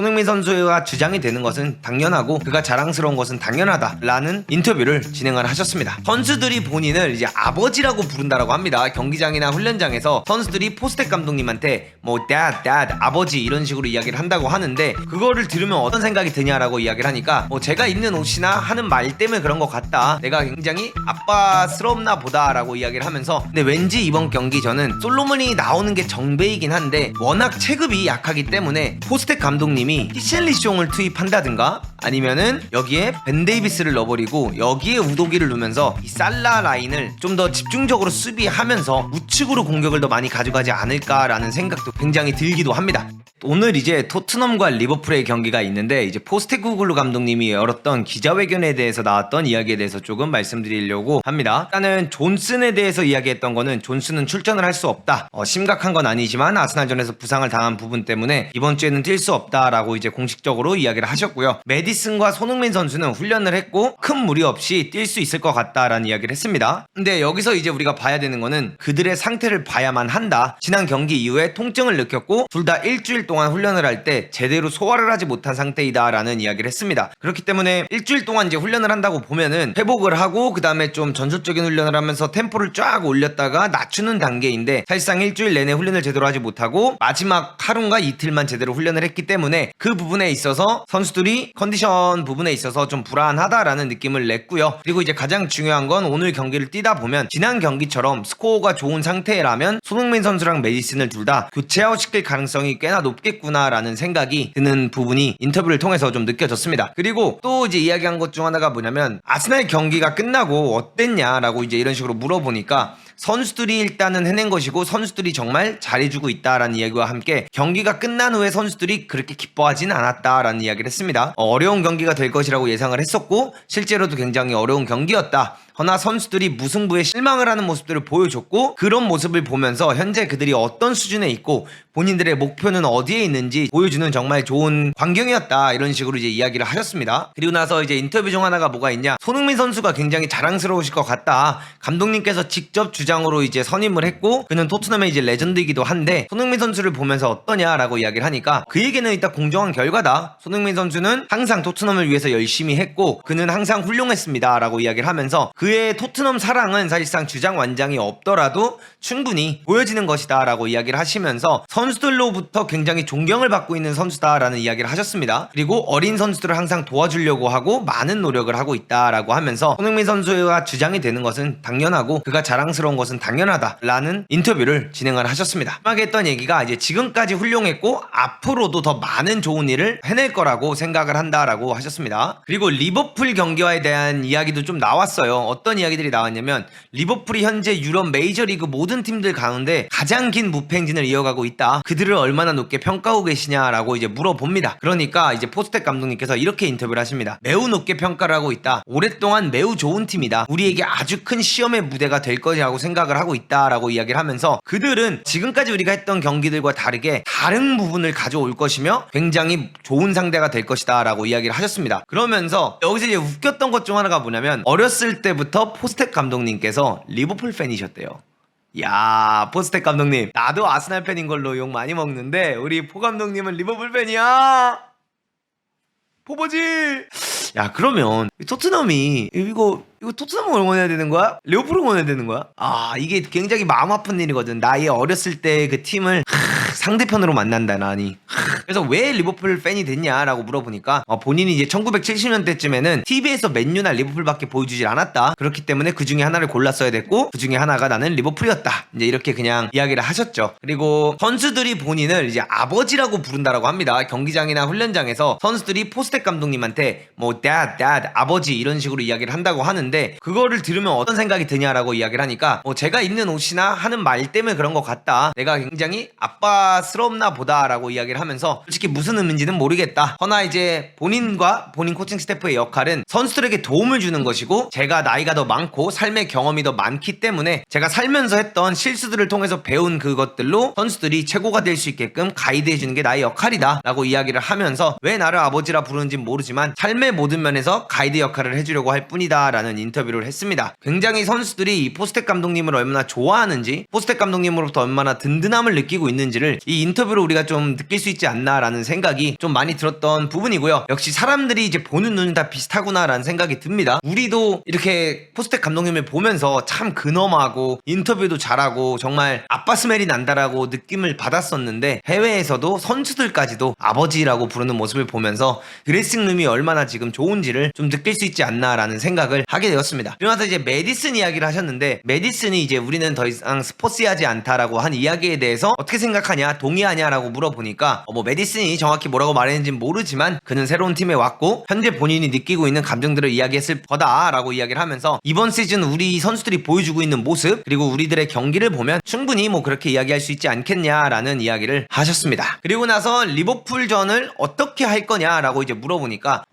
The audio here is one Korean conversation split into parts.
손흥민 선수가 주장이 되는 것은 당연하고 그가 자랑스러운 것은 당연하다 라는 인터뷰를 진행을 하셨습니다. 선수들이 본인을 이제 아버지라고 부른다라고 합니다. 경기장이나 훈련장에서 선수들이 포스텍 감독님한테 뭐 dad 아버지 이런 식으로 이야기를 한다고 하는데, 그거를 들으면 어떤 생각이 드냐라고 이야기를 하니까 제가 입는 옷이나 하는 말 때문에 그런 것 같다, 내가 굉장히 아빠스럽나 보다 라고 이야기를 하면서, 근데 왠지 이번 경기 저는 솔로몬이 나오는 게 정배이긴 한데 워낙 체급이 약하기 때문에 포스텍 감독님이 히샬리숑을 투입한다든가 아니면은 여기에 벤 데이비스를 넣어버리고 여기에 우도기를 두면서 이 살라 라인을 좀 더 집중적으로 수비하면서 우측으로 공격을 더 많이 가져가지 않을까라는 생각도 굉장히 들기도 합니다. 오늘 이제 토트넘과 리버풀의 경기가 있는데, 이제 포스테코글루 감독님이 열었던 기자회견에 대해서 나왔던 이야기에 대해서 조금 말씀드리려고 합니다. 일단은 존슨에 대해서 이야기했던 거는 존슨은 출전을 할 수 없다, 심각한 건 아니지만 아스날전에서 부상을 당한 부분 때문에 이번 주에는 뛸 수 없다라고 이제 공식적으로 이야기를 하셨고요. 메디슨과 손흥민 선수는 훈련을 했고 큰 무리 없이 뛸 수 있을 것 같다라는 이야기를 했습니다. 근데 여기서 이제 우리가 봐야 되는 거는 그들의 상태를 봐야만 한다. 지난 경기 이후에 통증을 느꼈고 둘 다 일주일 동안 훈련을 할 때 제대로 소화를 하지 못한 상태이다 라는 이야기를 했습니다. 그렇기 때문에 일주일 동안 이제 훈련을 한다고 보면은 회복을 하고 그 다음에 좀 전술적인 훈련을 하면서 템포를 쫙 올렸다가 낮추는 단계인데, 사실상 일주일 내내 훈련을 제대로 하지 못하고 마지막 하루인가 이틀만 제대로 훈련을 했기 때문에 그 부분에 있어서 선수들이 컨디션 부분에 있어서 좀 불안하다라는 느낌을 냈고요. 그리고 이제 가장 중요한 건 오늘 경기를 뛰다 보면 지난 경기처럼 스코어가 좋은 상태라면 손흥민 선수랑 메디슨을 둘 다 교체 아웃시킬 가능성이 꽤나 높겠구나라는 생각이 드는 부분이 인터뷰를 통해서 좀 느껴졌습니다. 그리고 또 이제 이야기한 것 중 하나가 뭐냐면, 아스날 경기가 끝나고 어땠냐라고 이제 이런 식으로 물어보니까 선수들이 일단은 해낸 것이고 선수들이 정말 잘해주고 있다라는 이야기와 함께 경기가 끝난 후에 선수들이 그렇게 기뻐하지는 않았다라는 이야기를 했습니다. 어려운 경기가 될 것이라고 예상을 했었고 실제로도 굉장히 어려운 경기였다. 허나 선수들이 무승부에 실망을 하는 모습들을 보여줬고, 그런 모습을 보면서 현재 그들이 어떤 수준에 있고 본인들의 목표는 어디에 있는지 보여주는 정말 좋은 광경이었다, 이런 식으로 이제 이야기를 하셨습니다. 그리고 나서 이제 인터뷰 중 하나가 뭐가 있냐, 손흥민 선수가 굉장히 자랑스러우실 것 같다, 감독님께서 직접 주장으로 이제 선임을 했고 그는 토트넘의 이제 레전드이기도 한데 손흥민 선수를 보면서 어떠냐라고 이야기를 하니까, 그에게는 일단 공정한 결과다, 손흥민 선수는 항상 토트넘을 위해서 열심히 했고 그는 항상 훌륭했습니다 라고 이야기를 하면서 그의 토트넘 사랑은 사실상 주장 완장이 없더라도 충분히 보여지는 것이다 라고 이야기를 하시면서 선수들로부터 굉장히 존경을 받고 있는 선수다 라는 이야기를 하셨습니다. 그리고 어린 선수들을 항상 도와주려고 하고 많은 노력을 하고 있다 라고 하면서 손흥민 선수가 주장이 되는 것은 당연하고 그가 자랑스러운 것은 당연하다 라는 인터뷰를 진행을 하셨습니다. 마지막에 했던 얘기가 이제 지금까지 훌륭했고 앞으로도 더 많은 좋은 일을 해낼 거라고 생각을 한다라고 하셨습니다. 그리고 리버풀 경기와에 대한 이야기도 좀 나왔어요. 어떤 이야기들이 나왔냐면, 리버풀이 현재 유럽 메이저리그 모든 팀들 가운데 가장 긴 무패 행진을 이어가고 있다, 그들을 얼마나 높게 평가하고 계시냐라고 이제 물어봅니다. 그러니까 이제 포스텍 감독님께서 이렇게 인터뷰를 하십니다. 매우 높게 평가를 하고 있다, 오랫동안 매우 좋은 팀이다, 우리에게 아주 큰 시험의 무대가 될 것이라고 생각을 하고 있다라고 이야기를 하면서, 그들은 지금까지 우리가 했던 경기들과 다르게 다른 부분을 가져올 것이며 굉장히 좋은 상대가 될 것이다 라고 이야기를 하셨습니다. 그러면서 여기서 이제 웃겼던 것 중 하나가 뭐냐면, 어렸을 때부터 포스텍 감독님께서 리버풀 팬이셨대요. 야, 포스텍 감독님, 나도 아스날 팬인 걸로 욕 많이 먹는데 우리 포 감독님은 리버풀 팬이야. 포버지. 야, 그러면 토트넘이 이거 토트넘을 응원해야 되는 거야? 리버풀을 응원해야 되는 거야? 이게 굉장히 마음 아픈 일이거든. 나의 어렸을 때 그 팀을 상대편으로 만난다라니. 그래서 왜 리버풀 팬이 됐냐라고 물어보니까 본인이 이제 1970년대쯤에는 TV에서 맨유나 리버풀밖에 보여주질 않았다, 그렇기 때문에 그 중에 하나를 골랐어야 됐고 그 중에 하나가 나는 리버풀이었다, 이제 이렇게 그냥 이야기를 하셨죠. 그리고 선수들이 본인을 이제 아버지라고 부른다라고 합니다. 경기장이나 훈련장에서 선수들이 포스텍 감독님한테 뭐 dad 아버지 이런 식으로 이야기를 한다고 하는데, 그거를 들으면 어떤 생각이 드냐라고 이야기를 하니까 제가 입는 옷이나 하는 말 때문에 그런 것 같다, 내가 굉장히 아빠스럽나 보다 라고 이야기를 하면서 솔직히 무슨 의미인지는 모르겠다, 허나 이제 본인과 본인 코칭 스태프의 역할은 선수들에게 도움을 주는 것이고 제가 나이가 더 많고 삶의 경험이 더 많기 때문에 제가 살면서 했던 실수들을 통해서 배운 그것들로 선수들이 최고가 될 수 있게끔 가이드해주는 게 나의 역할이다 라고 이야기를 하면서, 왜 나를 아버지라 부르는지 모르지만 삶의 모든 면에서 가이드 역할을 해주려고 할 뿐이다 라는 인터뷰를 했습니다. 굉장히 선수들이 이 포스텍 감독님을 얼마나 좋아하는지, 포스텍 감독님으로부터 얼마나 든든함을 느끼고 있는지를 이 인터뷰를 우리가 좀 느낄 수 있지 않나라는 생각이 좀 많이 들었던 부분이고요. 역시 사람들이 이제 보는 눈이 다 비슷하구나라는 생각이 듭니다. 우리도 이렇게 포스텍 감독님을 보면서 참 근엄하고 인터뷰도 잘하고 정말 아빠 스멜이 난다라고 느낌을 받았었는데, 해외에서도 선수들까지도 아버지라고 부르는 모습을 보면서 드레싱룸이 얼마나 지금 좋은지를 좀 느낄 수 있지 않나라는 생각을 하게 되었습니다. 그러고 나서 이제 메디슨 이야기를 하셨는데, 메디슨이 이제 우리는 더 이상 스포츠하지 않다라고 한 이야기에 대해서 어떻게 생각하냐, 동의하냐라고 물어보니까 뭐 메디슨이 정확히 뭐라고 말했는지는 모르지만 그는 새로운 팀에 왔고 현재 본인이 느끼고 있는 감정들을 이야기했을 거다라고 이야기를 하면서, 이번 시즌 우리 선수들이 보여주고 있는 모습 그리고 우리들의 경기를 보면 충분히 뭐 그렇게 이야기할 수 있지 않겠냐라는 이야기를 하셨습니다. 그리고 나서 리버풀전을 어떻게 할 거냐라고 이제 물어보니까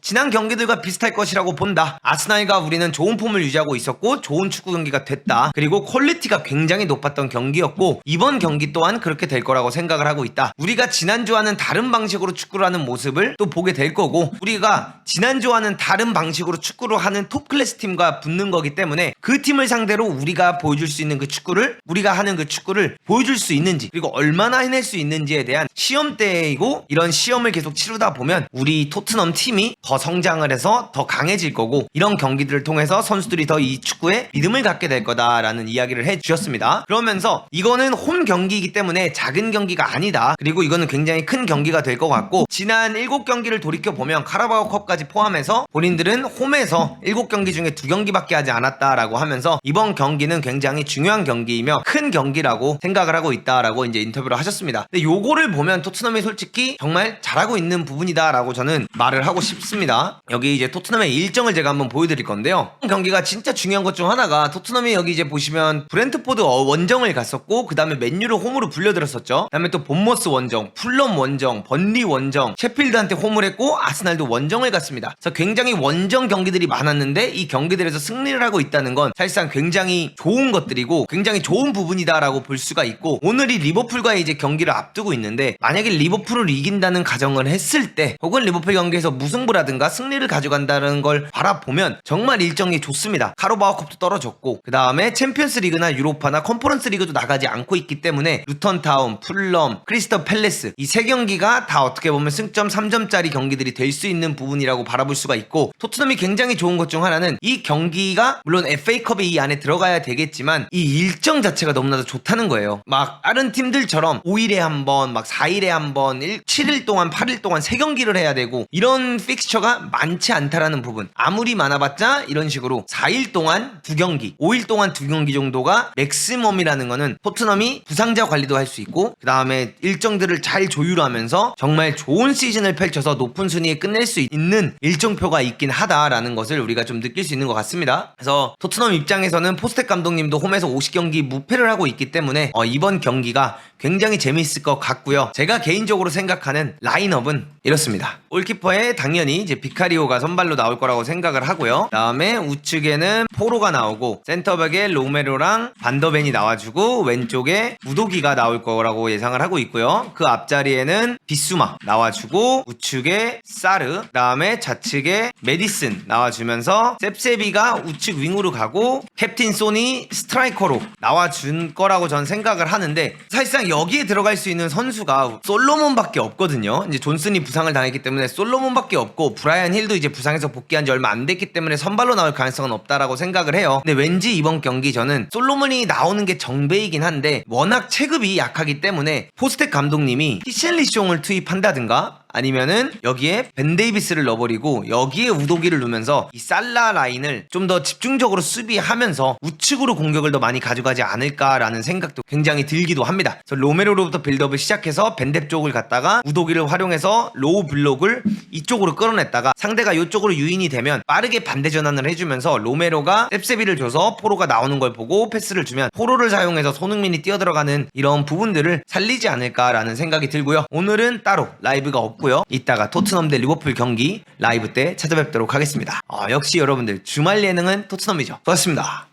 지난 경기들과 비슷할 것이라고 본다. 아스날과 우리는 좋은 폼을 유지하고 있었고 좋은 축구 경기가 됐다. 그리고 퀄리티가 굉장히 높았던 경기였고 이번 경기 또한 그렇게 될 거라고 생각을 하고 있다. 우리가 지난주와는 다른 방식으로 축구를 하는 모습을 또 보게 될 거고, 우리가 지난주와는 다른 방식으로 축구를 하는 톱클래스 팀과 붙는 거기 때문에 그 팀을 상대로 우리가 보여줄 수 있는 그 축구를, 우리가 하는 그 축구를 보여줄 수 있는지, 그리고 얼마나 해낼 수 있는지에 대한 시험대이고, 이런 시험을 계속 치르다 보면 우리 토트넘 팀이 더 성장을 해서 더 강해질 거고, 이런 경기들을 통해서 선수들이 더 이 축구에 믿음을 갖게 될 거다라는 이야기를 해주셨습니다. 그러면서 이거는 홈 경기이기 때문에 작은 경기가 아니다. 그리고 이거는 굉장히 큰 경기가 될 것 같고, 지난 7경기를 돌이켜보면 카라바오컵까지 포함해서 본인들은 홈에서 7경기 중에 2경기밖에 하지 않았다라고 하면서 이번 경기는 굉장히 중요한 경기이며 큰 경기라고 생각을 하고 있다라고 이제 인터뷰를 하셨습니다. 근데 요거를 보면 토트넘이 솔직히 정말 잘하고 있는 부분이다라고 저는 말을 하고 싶습니다. 여기 이제 토트넘의 일정을 제가 한번 보여드릴 건데요. 경기가 진짜 중요한 것 중 하나가, 토트넘이 여기 이제 보시면 브렌트포드 원정을 갔었고, 그 다음에 맨유를 홈으로 불려들었었죠. 그 다음에 또 본머스 원정, 풀럼 원정, 번리 원정, 셰필드한테 홈을 했고 아스날도 원정을 갔습니다. 그래서 굉장히 원정 경기들이 많았는데 이 경기들에서 승리를 하고 있다는 건 사실상 굉장히 좋은 것들이고 굉장히 좋은 부분이다라고 볼 수가 있고, 오늘이 리버풀과의 이제 경기를 앞두고 있는데, 만약에 리버풀을 이긴다는 가정을 했을 때, 혹은 리버풀 경기에서 무승부라든가 승리를 가져간다는 걸 바라보면 정말 일정이 좋습니다. 카로바오컵도 떨어졌고, 그 다음에 챔피언스 리그나 유로파나 컨퍼런스 리그도 나가지 않고 있기 때문에 루턴타운, 풀럼, 크리스탈 팰레스, 이 세 경기가 다 어떻게 보면 승점 3점짜리 경기들이 될 수 있는 부분이라고 바라볼 수가 있고, 토트넘이 굉장히 좋은 것 중 하나는 이 경기가 물론 FA컵에 이 안에 들어가야 되겠지만 이 일정 자체가 너무나도 좋다는 거예요. 막 다른 팀들처럼 5일에 한 번, 막 4일에 한 번, 7일 동안, 8일 동안 3경기를 해야 되고 이런 픽스처가 많지 않다라는 부분. 아무리 많아봤자 이런 식으로 4일 동안 2경기, 5일 동안 2경기 정도가 맥시멈이라는 거는 토트넘이 부상자 관리도 할 수 있고, 그 다음에 일정들을 잘 조율하면서 정말 좋은 시즌을 펼쳐서 높은 순위에 끝낼 수 있는 일정표가 있긴 하다라는 것을 우리가 좀 느낄 수 있는 것 같습니다. 그래서 토트넘 입장에서는 포스텍 감독님도 홈에서 50경기 무패를 하고 있기 때문에 이번 경기가 굉장히 재미있을 것 같고요. 제가 개인적으로 생각하는 라인업은 이렇습니다. 골키퍼에 당연히 이제 비카리오가 선발로 나올 거라고 생각을 하고요. 다음에 우측에는 포로가 나오고, 센터백에 로메로랑 반더벤이 나와주고, 왼쪽에 무도기가 나올 거라고 예상을 하고 있고요. 그 앞자리에는 비수마 나와주고, 우측에 사르, 다음에 좌측에 메디슨 나와주면서 셉세비가 우측 윙으로 가고, 캡틴 소니 스트라이커로 나와준 거라고 전 생각을 하는데, 사실상 여기에 들어갈 수 있는 선수가 솔로몬밖에 없거든요. 이제 존슨이 부상을 당했기 때문에 솔로몬밖에 없고, 브라이언 힐도 이제 부상에서 복귀한 지 얼마 안 됐기 때문에 선발로 나올 가능성은 없다라고 생각을 해요. 근데 왠지 이번 경기 저는 솔로몬이 나오는 게 정배이긴 한데, 워낙 체급이 약하기 때문에 포스텍 감독님이 히실리숑을 투입한다든가 아니면은 여기에 벤 데이비스를 넣어버리고 여기에 우도기를 넣으면서 이 살라 라인을 좀 더 집중적으로 수비하면서 우측으로 공격을 더 많이 가져가지 않을까라는 생각도 굉장히 들기도 합니다. 그래서 로메로로부터 빌드업을 시작해서 벤뎁 쪽을 갔다가 우도기를 활용해서 로우 블록을 이쪽으로 끌어냈다가 상대가 이쪽으로 유인이 되면 빠르게 반대 전환을 해주면서 로메로가 셉세비를 줘서 포로가 나오는 걸 보고 패스를 주면 포로를 사용해서 손흥민이 뛰어들어가는 이런 부분들을 살리지 않을까라는 생각이 들고요. 오늘은 따로 라이브가 없고요. 이따가 토트넘 대 리버풀 경기 라이브 때 찾아뵙도록 하겠습니다. 역시 여러분들 주말 예능은 토트넘이죠. 고맙습니다.